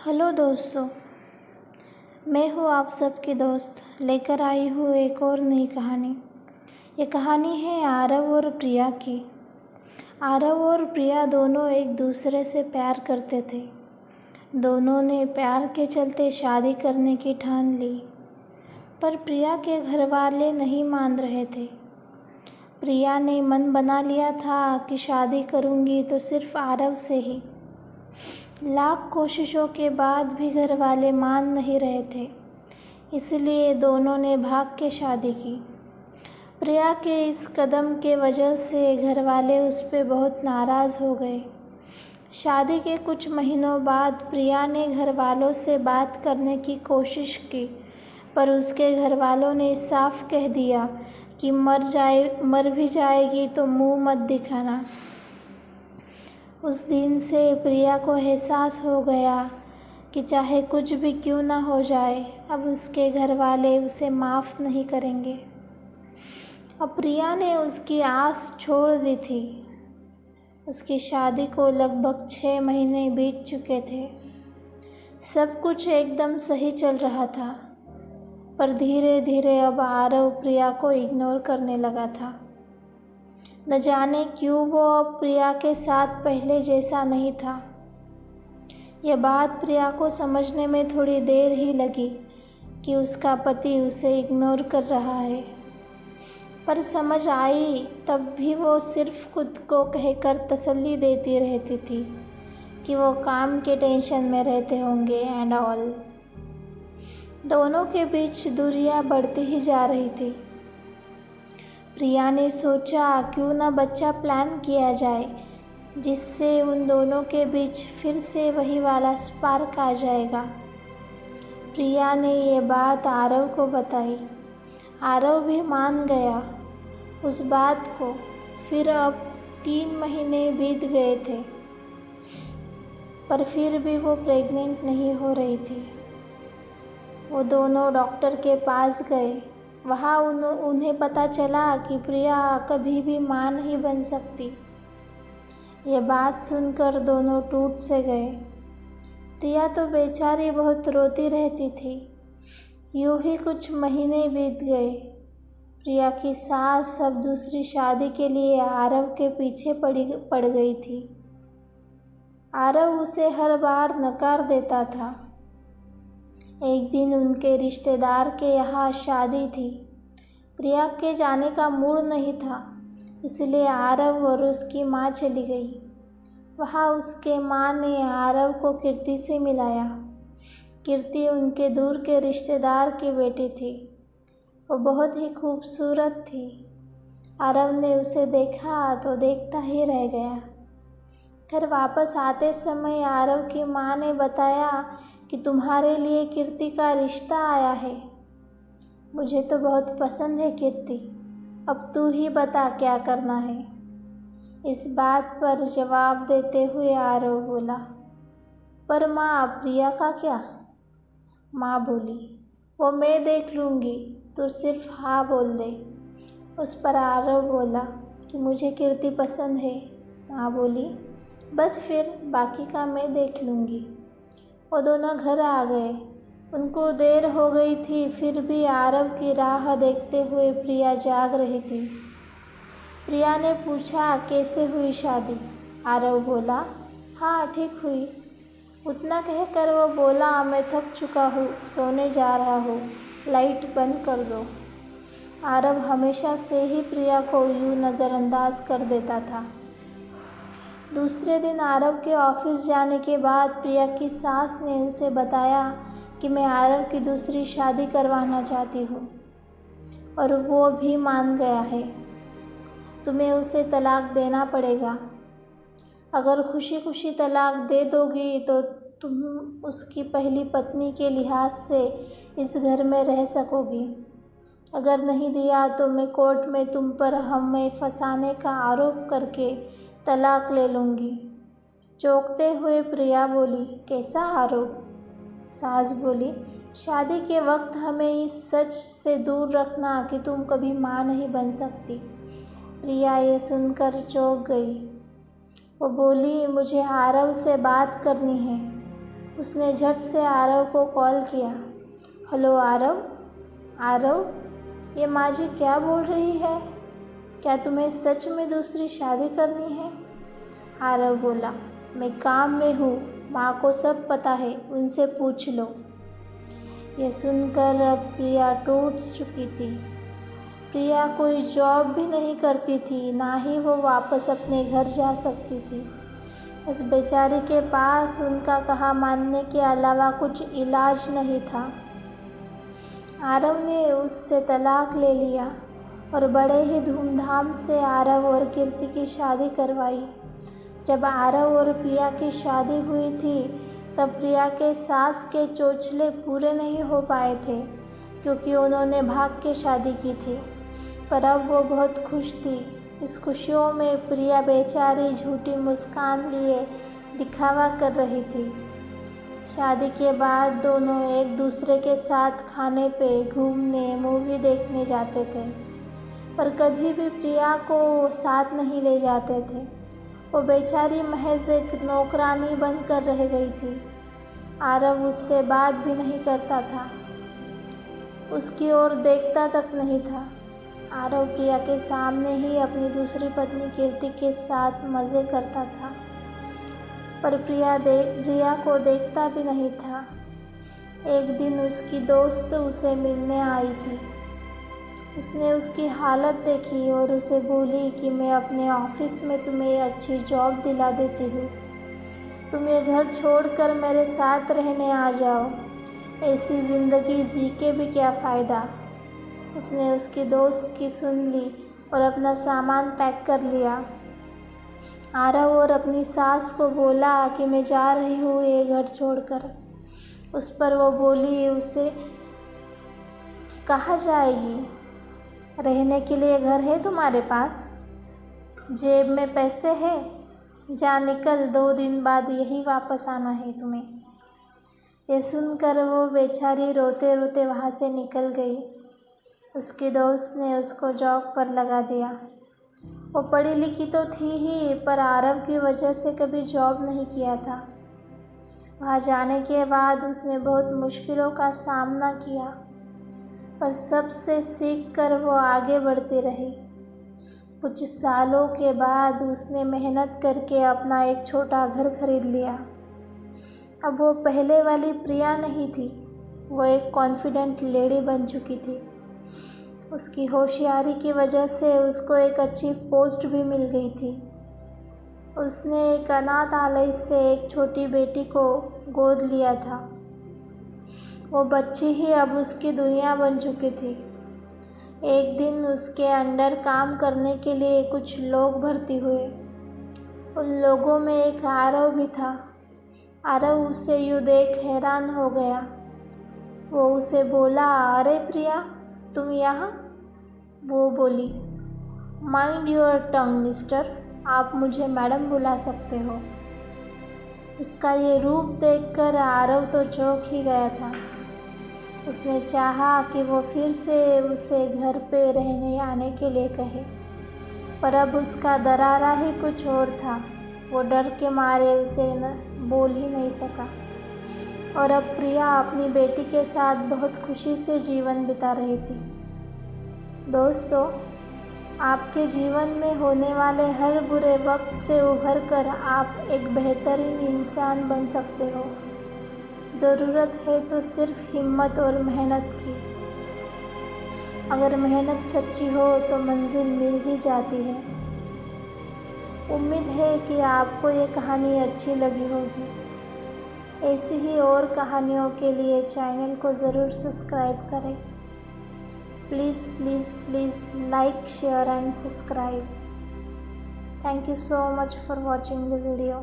Hello दोस्तों, मैं हूँ आप सबकी दोस्त लेकर आई हूँ एक और नई कहानी। ये कहानी है आरव और प्रिया की। आरव और प्रिया दोनों एक दूसरे से प्यार करते थे। दोनों ने प्यार के चलते शादी करने की ठान ली, पर प्रिया के घर वाले नहीं मान रहे थे। प्रिया ने मन बना लिया था कि शादी करूँगी तो सिर्फ आरव से ही। लाख कोशिशों के बाद भी घर वाले मान नहीं रहे थे, इसलिए दोनों ने भाग के शादी की। प्रिया के इस कदम के वजह से घर वाले उस पर बहुत नाराज़ हो गए। शादी के कुछ महीनों बाद प्रिया ने घर वालों से बात करने की कोशिश की, पर उसके घर वालों ने साफ कह दिया कि मर भी जाएगी तो मुंह मत दिखाना। उस दिन से प्रिया को एहसास हो गया कि चाहे कुछ भी क्यों ना हो जाए, अब उसके घर वाले उसे माफ़ नहीं करेंगे। अब प्रिया ने उसकी आस छोड़ दी थी। उसकी शादी को लगभग 6 महीने बीत चुके थे। सब कुछ एकदम सही चल रहा था, पर धीरे धीरे अब आरव प्रिया को इग्नोर करने लगा था। न जाने क्यों वो अब प्रिया के साथ पहले जैसा नहीं था। यह बात प्रिया को समझने में थोड़ी देर ही लगी कि उसका पति उसे इग्नोर कर रहा है, पर समझ आई तब भी वो सिर्फ खुद को कहकर तसल्ली देती रहती थी कि वो काम के टेंशन में रहते होंगे एंड ऑल। दोनों के बीच दूरियां बढ़ती ही जा रही थी। प्रिया ने सोचा क्यों ना बच्चा प्लान किया जाए, जिससे उन दोनों के बीच फिर से वही वाला स्पार्क आ जाएगा। प्रिया ने ये बात आरव को बताई। आरव भी मान गया उस बात को। फिर अब 3 महीने बीत गए थे, पर फिर भी वो प्रेग्नेंट नहीं हो रही थी। वो दोनों डॉक्टर के पास गए। वहाँ उन्हें पता चला कि प्रिया कभी भी मां नहीं बन सकती। ये बात सुनकर दोनों टूट से गए। प्रिया तो बेचारी बहुत रोती रहती थी। यूं ही कुछ महीने बीत गए। प्रिया की सास अब दूसरी शादी के लिए आरव के पीछे पड़ गई थी। आरव उसे हर बार नकार देता था। एक दिन उनके रिश्तेदार के यहाँ शादी थी। प्रिया के जाने का मूड नहीं था, इसलिए आरव और उसकी माँ चली गई। वहाँ उसके माँ ने आरव को कीर्ति से मिलाया। कीर्ति उनके दूर के रिश्तेदार की बेटी थी। वो बहुत ही खूबसूरत थी। आरव ने उसे देखा तो देखता ही रह गया। घर वापस आते समय आरव की माँ ने बताया कि तुम्हारे लिए कीर्ति का रिश्ता आया है। मुझे तो बहुत पसंद है कीर्ति, अब तू ही बता क्या करना है। इस बात पर जवाब देते हुए आरव बोला, पर माँ प्रिया का क्या? माँ बोली, वो मैं देख लूँगी, तू सिर्फ हाँ बोल दे। उस पर आरव बोला कि मुझे कीर्ति पसंद है। माँ बोली, बस फिर बाकी का मैं देख लूँगी। वो दोनों घर आ गए। उनको देर हो गई थी, फिर भी आरव की राह देखते हुए प्रिया जाग रही थी। प्रिया ने पूछा, कैसे हुई शादी? आरव बोला, हाँ ठीक हुई। उतना कहकर वो बोला, मैं थक चुका हूँ, सोने जा रहा हूँ, लाइट बंद कर दो। आरव हमेशा से ही प्रिया को यूँ नज़रअंदाज कर देता था। दूसरे दिन आरव के ऑफिस जाने के बाद प्रिया की सास ने उसे बताया कि मैं आरव की दूसरी शादी करवाना चाहती हूँ और वो भी मान गया है। तुम्हें उसे तलाक देना पड़ेगा। अगर खुशी खुशी तलाक दे दोगी तो तुम उसकी पहली पत्नी के लिहाज से इस घर में रह सकोगी। अगर नहीं दिया तो मैं कोर्ट में तुम पर हमें फंसाने का आरोप करके तलाक ले लूँगी। चौंकते हुए प्रिया बोली, कैसा आरोप? सास बोली, शादी के वक्त हमें इस सच से दूर रखना कि तुम कभी माँ नहीं बन सकती। प्रिया ये सुनकर चौंक गई। वो बोली, मुझे आरव से बात करनी है। उसने झट से आरव को कॉल किया। हेलो आरव। आरव, ये माँ जी क्या बोल रही है? क्या तुम्हें सच में दूसरी शादी करनी है? आरव बोला, मैं काम में हूँ, माँ को सब पता है, उनसे पूछ लो। ये सुनकर अब प्रिया टूट चुकी थी। प्रिया कोई जॉब भी नहीं करती थी, ना ही वो वापस अपने घर जा सकती थी। उस बेचारी के पास उनका कहा मानने के अलावा कुछ इलाज नहीं था। आरव ने उससे तलाक ले लिया और बड़े ही धूमधाम से आरव और कीर्ति की शादी करवाई। जब आरव और प्रिया की शादी हुई थी तब प्रिया के सास के चोचले पूरे नहीं हो पाए थे, क्योंकि उन्होंने भाग के शादी की थी। पर अब वो बहुत खुश थी। इस खुशियों में प्रिया बेचारी झूठी मुस्कान लिए दिखावा कर रही थी। शादी के बाद दोनों एक दूसरे के साथ खाने पे, घूमने, मूवी देखने जाते थे, पर कभी भी प्रिया को साथ नहीं ले जाते थे। वो बेचारी महज एक नौकरानी बनकर रह गई थी। आरव उससे बात भी नहीं करता था, उसकी ओर देखता तक नहीं था। आरव प्रिया के सामने ही अपनी दूसरी पत्नी कीर्ति के साथ मज़े करता था, पर प्रिया को देखता भी नहीं था। एक दिन उसकी दोस्त उसे मिलने आई थी। उसने उसकी हालत देखी और उसे बोली कि मैं अपने ऑफिस में तुम्हें अच्छी जॉब दिला देती हूँ, तुम ये घर छोड़कर मेरे साथ रहने आ जाओ, ऐसी ज़िंदगी जी के भी क्या फ़ायदा। उसने उसकी दोस्त की सुन ली और अपना सामान पैक कर लिया। आरव और अपनी सास को बोला कि मैं जा रही हूँ ये घर छोड़कर। उस पर वो बोली उसे कि कहाँ जाएगी? रहने के लिए घर है तुम्हारे पास? जेब में पैसे है? जा निकल, 2 दिन बाद यही वापस आना है तुम्हें। ये सुनकर वो बेचारी रोते रोते वहाँ से निकल गई। उसकी दोस्त ने उसको जॉब पर लगा दिया। वो पढ़ी लिखी तो थी ही, पर आरव की वजह से कभी जॉब नहीं किया था। वहाँ जाने के बाद उसने बहुत मुश्किलों का सामना किया, पर सबसे सीख कर वो आगे बढ़ती रही। कुछ सालों के बाद उसने मेहनत करके अपना एक छोटा घर खरीद लिया। अब वो पहले वाली प्रिया नहीं थी, वो एक कॉन्फिडेंट लेडी बन चुकी थी। उसकी होशियारी की वजह से उसको एक अच्छी पोस्ट भी मिल गई थी। उसने एक अनाथालय से एक छोटी बेटी को गोद लिया था। वो बच्ची ही अब उसकी दुनिया बन चुकी थी। एक दिन उसके अंडर काम करने के लिए कुछ लोग भर्ती हुए। उन लोगों में एक आरव भी था। आरव उसे यूँ देख हैरान हो गया। वो उसे बोला, अरे प्रिया, तुम यहाँ? वो बोली, माइंड योर टंग मिस्टर, आप मुझे मैडम बुला सकते हो। उसका ये रूप देखकर आरव तो चौंक ही गया था। उसने चाहा कि वो फिर से उसे घर पे रहने आने के लिए कहे, पर अब उसका दरारा ही कुछ और था। वो डर के मारे उसे बोल ही नहीं सका। और अब प्रिया अपनी बेटी के साथ बहुत खुशी से जीवन बिता रही थी। दोस्तों, आपके जीवन में होने वाले हर बुरे वक्त से उभर कर आप एक बेहतरीन इंसान बन सकते हो। ज़रूरत है तो सिर्फ हिम्मत और मेहनत की। अगर मेहनत सच्ची हो तो मंजिल मिल ही जाती है। उम्मीद है कि आपको ये कहानी अच्छी लगी होगी। ऐसी ही और कहानियों के लिए चैनल को ज़रूर सब्सक्राइब करें। Please please please like, share and subscribe. Thank you so much for watching the video.